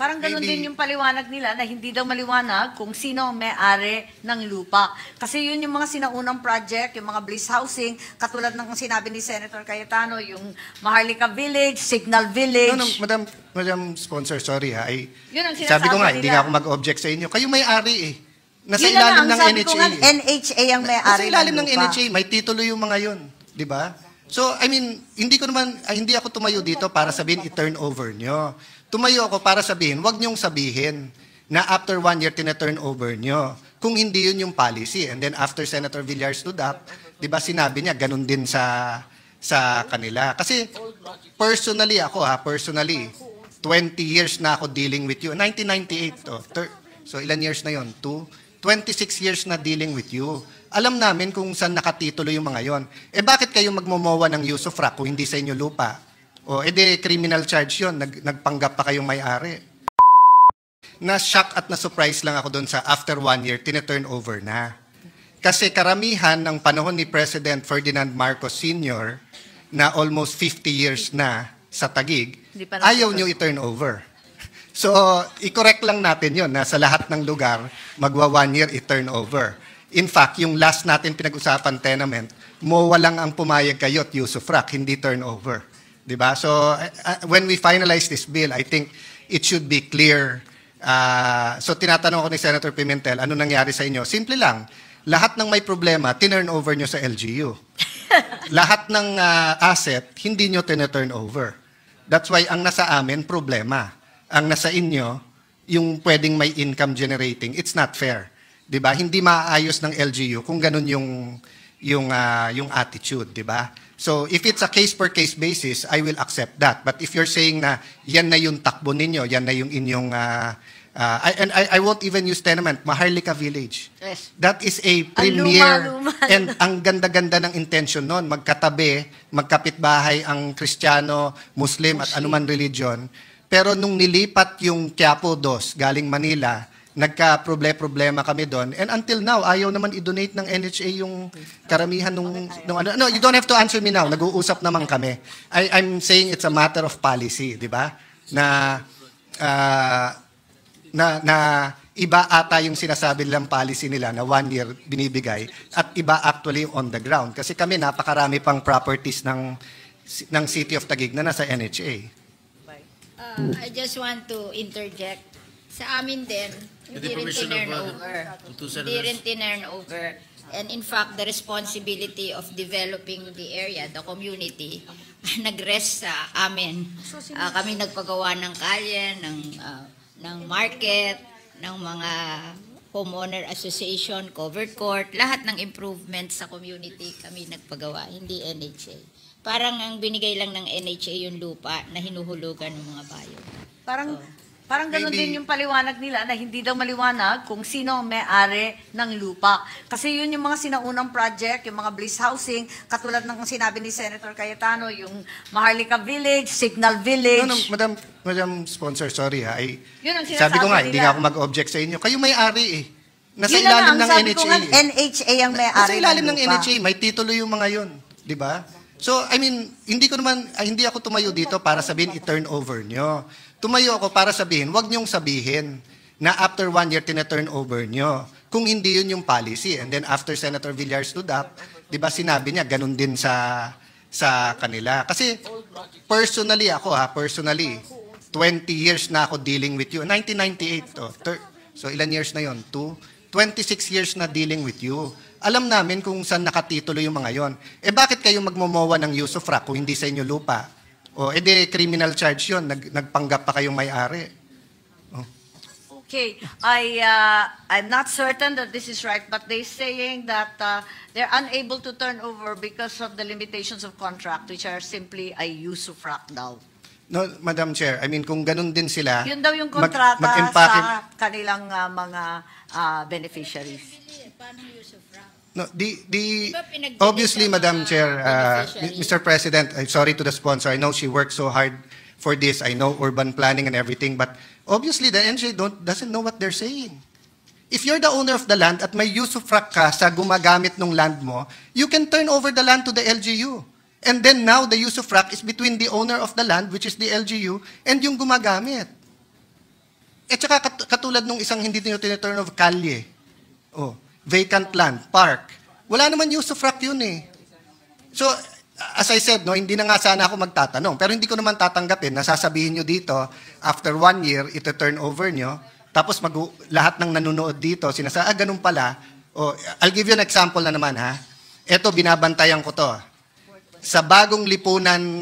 Parang ganun din yung paliwanag nila na hindi daw maliwanag kung sino ang may-ari ng lupa. Kasi yun yung mga sinaunang project, yung mga Bliss Housing, katulad ng sinabi ni Senator Cayetano, yung Maharlika Village, Signal Village. No, Madam Sponsor, sorry ha. Yun ang Sabi ko nga, nila. hindi nga ako mag-object sa inyo. Kayo may-ari eh. Nasa Yun ilalim ang ng sabi NHA. ko nga, NHA ang may-ari Nasa ilalim ng lupa. NHA, may titulo yung mga yun. Di ba? So, I mean, hindi ako tumayo dito para sabihin i-turn over nyo. Tumayo ako para sabihin, wag nyong sabihin na after 1 year tina-turn over nyo. Kung hindi yun yung policy. And then after Senator Villar stood up, di ba sinabi niya, ganun din sa kanila. Kasi personally, 20 years na ako dealing with you. 1998 to. So ilan years na yon? 26 years na dealing with you. Alam namin kung saan nakatitulo yung mga yon. Eh bakit kayo magmomowa ng use of frack kung hindi sa inyo lupa? O edi criminal charge yon, nagpanggap pa kayong may-ari. Na-shock at na-surprise lang ako doon sa after 1 year, tina-turn over na. Kasi karamihan ng panahon ni President Ferdinand Marcos Sr. na almost 50 years na sa Taguig, ayaw nyo i-turn over. So, i-correct lang natin yon na sa lahat ng lugar, magwa 1 year i-turn over. In fact, yung last natin pinag-usapan tenement, MOA lang ang pumayag kayo at use of frack, hindi turnover. Diba? So, when we finalize this bill, I think it should be clear. So, tinatanong ko ni Senator Pimentel, ano nangyari sa inyo? Simple lang, lahat ng may problema, tinurn over nyo sa LGU. Lahat ng asset, hindi nyo tinurn over. That's why ang nasa amin, problema. Ang nasa inyo, yung pwedeng may income generating, it's not fair. 'Di ba? Hindi maayos ng LGU kung ganun yung attitude, 'di ba? So if it's a case per case basis, I will accept that. But if you're saying na yan na yung takbo ninyo, yan na yung inyong I won't even use tenement, Maharlika Village. Yes. That is a premier Luma. and ang ganda-ganda ng intention noon, magkatabi, magkapitbahay ang Kristiyano, Muslim at anuman religion. Pero nung nilipat yung Quiapo 2 galing Manila, nagka-problema kami doon. And until now, ayaw naman i-donate ng NHA yung karamihan nung ano. No, you don't have to answer me now. Nag-uusap naman kami. I'm saying it's a matter of policy, di ba? Na iba ata yung sinasabi nilang policy nila na 1 year binibigay at iba actually on the ground. Kasi kami, napakarami pang properties ng City of Taguig na nasa NHA. I just want to interject. Sa amin din, hindi rin tinurn over. Hindi rin tinurn over. And in fact, the responsibility of developing the area, the community, nag-rest sa amin. Kami nagpagawa ng kalye, ng market, ng mga homeowner association, covered court, lahat ng improvements sa community kami nagpagawa, hindi NHA. Parang ang binigay lang ng NHA yung lupa na hinuhulugan ng mga bayo. Parang ganun din yung paliwanag nila na hindi daw maliwanag kung sino ang may-ari ng lupa. Kasi yun yung mga sinaunang project, yung mga Bliss Housing, katulad ng sinabi ni Senator Cayetano, yung Maharlika Village, Signal Village. No, Madam Sponsor, sorry ha. Yun ang Sabi ko nga, nila. hindi nga ako mag-object sa inyo. Kayo may-ari eh. Nasa Yun ilalim ang ng sabi NHA. ko nga, NHA ang may-ari Nasa ilalim ng lupa. NHA, may titulo yung mga yun. Di ba? So, I mean, hindi ako tumayo dito para sabihin i-turn over nyo. Tumayo ako para sabihin, wag nyong sabihin na after 1 year tina-turn over nyo. Kung hindi yun yung policy. And then after Senator Villar stood up, di ba sinabi niya, ganun din sa kanila. Kasi personally, 20 years na ako dealing with you. 1998 to. So ilan years na yon? 26 years na dealing with you. Alam namin kung saan nakatitulo yung mga yon. Eh bakit kayo magmomowa ng use of frack kung hindi sa inyo lupa? O edi criminal charge yon, nagpanggap pa kayong may-ari. Oh. Okay, I'm not certain that this is right, but they're saying that they're unable to turn over because of the limitations of contract, which are simply a use of frack daw. No, Madam Chair, I mean kung ganun din sila, Yun daw yung kontrata sa kanilang mga beneficiaries. Paano use of rock? No, obviously, Madam Chair, Mr. President, I'm sorry to the sponsor. I know she worked so hard for this. I know urban planning and everything, but obviously the NJ doesn't know what they're saying. If you're the owner of the land at may use of frack ka sa gumagamit ng land mo, you can turn over the land to the LGU. And then now the use of frack is between the owner of the land, which is the LGU, and yung gumagamit. At saka katulad nung isang hindi nyo tiniturn of kalye. Oh, vacant land, park. Wala naman use of rock yun eh. So, as I said, no, hindi na nga sana ako magtatanong. Pero hindi ko naman tatanggapin na sasabihin nyo dito, after 1 year, ito turn over nyo. Tapos lahat ng nanonood dito, ganun pala. Oh, I'll give you an example na naman, ha. Ito, binabantayan ko to. Sa bagong lipunan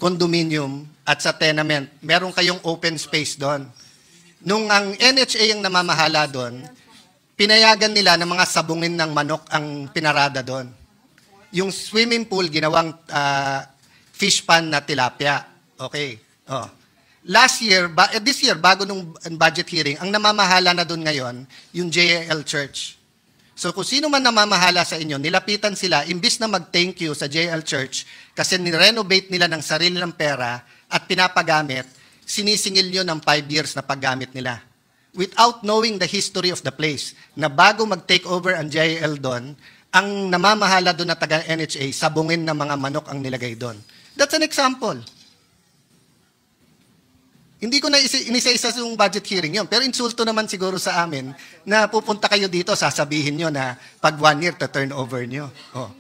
condominium at sa tenement, meron kayong open space doon. Nung ang NHA ang namamahala doon, pinayagan nila ng mga sabungin ng manok ang pinarada doon. Yung swimming pool, ginawang fish pan na tilapia. Okay. Oh. This year, bago nung budget hearing, ang namamahala na doon ngayon, yung JAL Church. So kung sino man namamahala sa inyo, nilapitan sila, imbis na mag-thank you sa JL Church, kasi nirenovate nila ng sarili ng pera at pinapagamit, sinisingil nyo ng 5 years na paggamit nila. Without knowing the history of the place, na bago mag-take over ang JL doon, ang namamahala doon na taga-NHA, sabungin ng mga manok ang nilagay doon. That's an example. Hindi ko na inisa-isa yung budget hearing yun. Pero insulto naman siguro sa amin na pupunta kayo dito, sasabihin nyo na pag 1 year, to-turn over nyo. Oh.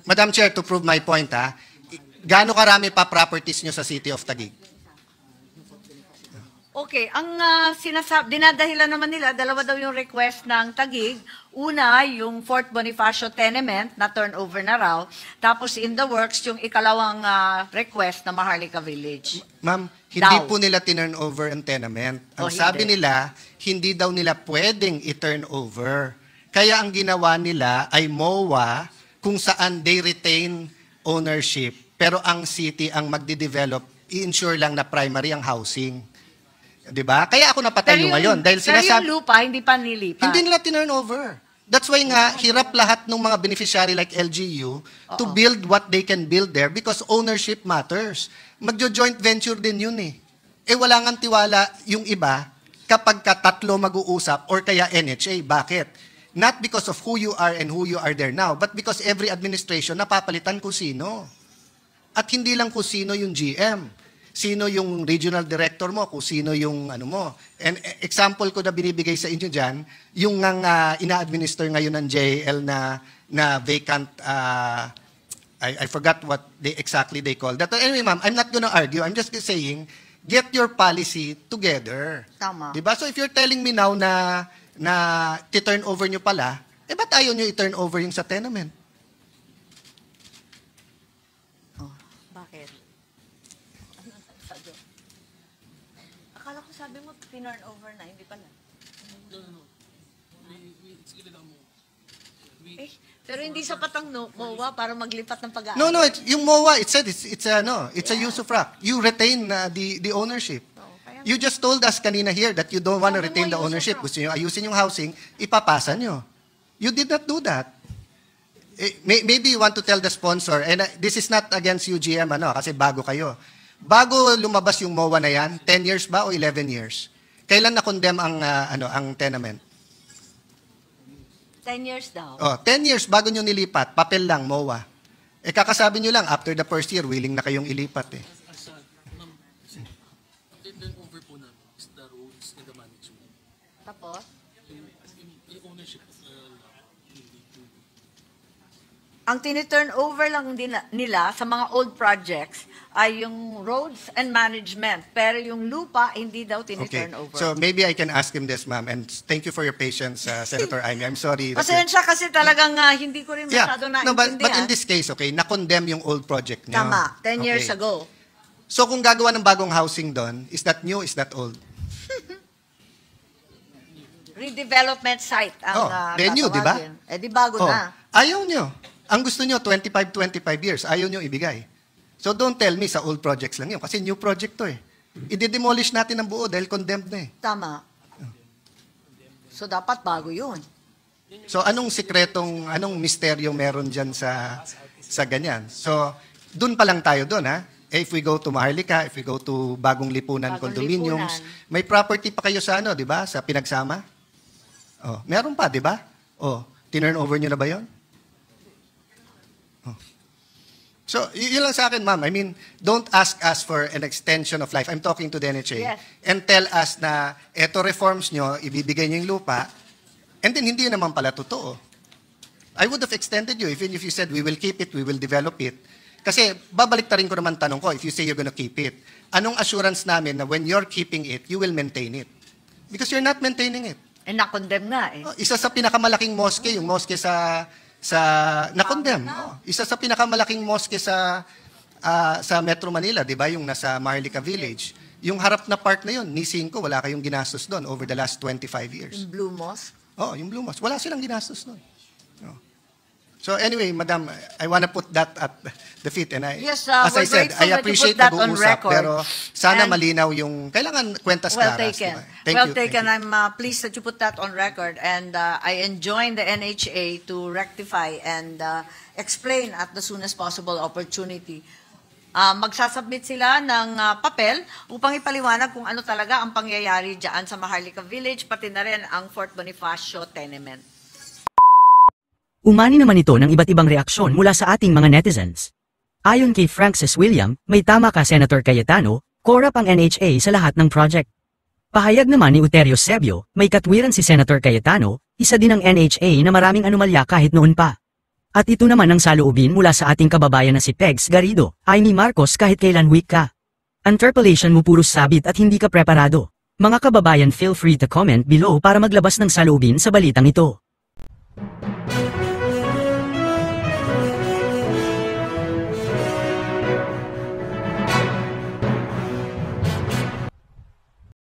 Madam Chair, to prove my point, gaano karami pa properties nyo sa City of Taguig? Okay, ang dinadahilan naman nila, dalawa daw yung request ng Taguig. Una, yung Fort Bonifacio tenement na turnover na raw. Tapos in the works, yung ikalawang request na Maharlika Village. Ma'am, hindi po nila tinurn over ang tenement. Ang sabi nila, hindi daw nila pwedeng i-turn over. Kaya ang ginawa nila ay MOA kung saan they retain ownership. Pero ang city ang magde-develop, i-ensure lang na primary ang housing. Diba? Kaya ako napatayo ngayon. Dahil pero yung lupa, hindi pa nilipat. Hindi nila tinurn over. That's why nga, hirap lahat ng mga beneficiary like LGU to build what they can build there because ownership matters. Magjo-joint venture din yun eh. Eh wala nga tiwala yung iba kapag tatlo mag-uusap or kaya NHA. Bakit? Not because of who you are and who you are there now, but because every administration napapalitan kung sino. At hindi lang kung sino yung GM. Sino yung regional director mo, kung sino yung ano mo. And example ko na binibigay sa inyo dyan, yung ina-administer ngayon ng JL na vacant, I forgot what exactly they call that. Anyway, ma'am, I'm not gonna argue. I'm just saying, get your policy together. Tama. Diba? So if you're telling me now na i-turn over nyo pala, ba't ayaw nyo i-turn over yung sa tenement? Akala ko sabi mo, pinurn over na, hindi pala. No. It's gilid mo. Pero hindi sapat ang MOA para maglipat ng pag-aari. No, yung MOA, it said it's a use of rock. You retain the ownership. You just told us kanina here that you don't want to retain the ownership. Gusto nyo ayusin yung housing, ipapasa nyo. You did not do that. Maybe you want to tell the sponsor, and this is not against UGM, kasi bago kayo. Bago lumabas yung MOA na yan, 10 years ba o 11 years? Kailan na-condemn ang tenement? 10 years daw. 10 years bago nyo nilipat, papel lang, MOA. Kakasabi nyo lang, after the first year, willing na kayong ilipat eh. Ma'am, turn over po namin is the roads and the management. Tapos? Yung ownership of Ang tiniturn over lang nila sa mga old projects ay yung roads and management. Pero yung lupa, hindi daw tiniturn over. So maybe I can ask him this, ma'am. And thank you for your patience, Senator Amy. I'm sorry. Pasensya kasi talagang hindi ko rin masyado naintindihan. But in this case, na-condemn yung old project niyo. Tama, 10 years ago. So kung gagawa ng bagong housing doon, is that new, is that old? Redevelopment site ang then new, di ba? Di bago na. Ayaw nyo. Ang gusto nyo, 25 years. Ayaw nyo ibigay. So don't tell me sa old projects lang yun. Kasi new project to eh. I-demolish natin ang buo dahil condemned na eh. Tama. So dapat bago yun. So anong misteryo meron dyan sa ganyan? So dun pa lang tayo dun ha. If we go to Maharlika, if we go to Bagong Lipunan condominiums, may property pa kayo sa di ba? Sa Pinagsama? Meron pa, di ba? Tinurn over nyo na ba yun? So, yun lang sa akin, ma'am. I mean, don't ask us for an extension of life. I'm talking to the NHA. Yes. And tell us na eto reforms nyo, ibibigay nyo yung lupa, and then hindi naman pala totoo. I would have extended you even if you said, we will keep it, we will develop it. Kasi babalik ta rin ko naman tanong ko, if you say you're gonna keep it, anong assurance namin na when you're keeping it, you will maintain it? Because you're not maintaining it. Na-condemn nga eh. Oh, isa sa pinakamalaking mosque, yung mosque sa na-condemn. Oh, isa sa pinakamalaking mosque sa Metro Manila, 'di ba? Yung nasa Maharlika Village. Yung harap na part na yun, ni Cinco, wala kayong ginastos doon over the last 25 years. Yung Blue Mosque. Oh, yung Blue Mosque. Wala silang ginastos doon. Oh. So anyway, Madam, I want to put that at the feet. And Yes, as we're I said, grateful I that you appreciate put that on nag-uusap, record. pero sana And- malinaw yung, kailangan kwentas Well claras. taken. Diba? Thank Well you. taken. Thank you. I'm pleased that you put that on record. And I enjoin the NHA to rectify and explain at the soonest possible opportunity. Magsasubmit sila ng papel upang ipaliwanag kung ano talaga ang pangyayari dyan sa Maharlika Village, pati na rin ang Fort Bonifacio tenement. Umani naman ito ng iba't ibang reaksyon mula sa ating mga netizens. Ayon kay Francis William, may tama ka Senator Cayetano, korap ang NHA sa lahat ng project. Pahayag naman ni Uterio Sebio, may katwiran si Senator Cayetano, isa din ang NHA na maraming anomalya kahit noon pa. At ito naman ang saloobin mula sa ating kababayan na si Pegs Garrido, ay ni Marcos kahit kailan weak ka. Interpellation mo puros sabit at hindi ka preparado. Mga kababayan, feel free to comment below para maglabas ng saloobin sa balitang ito.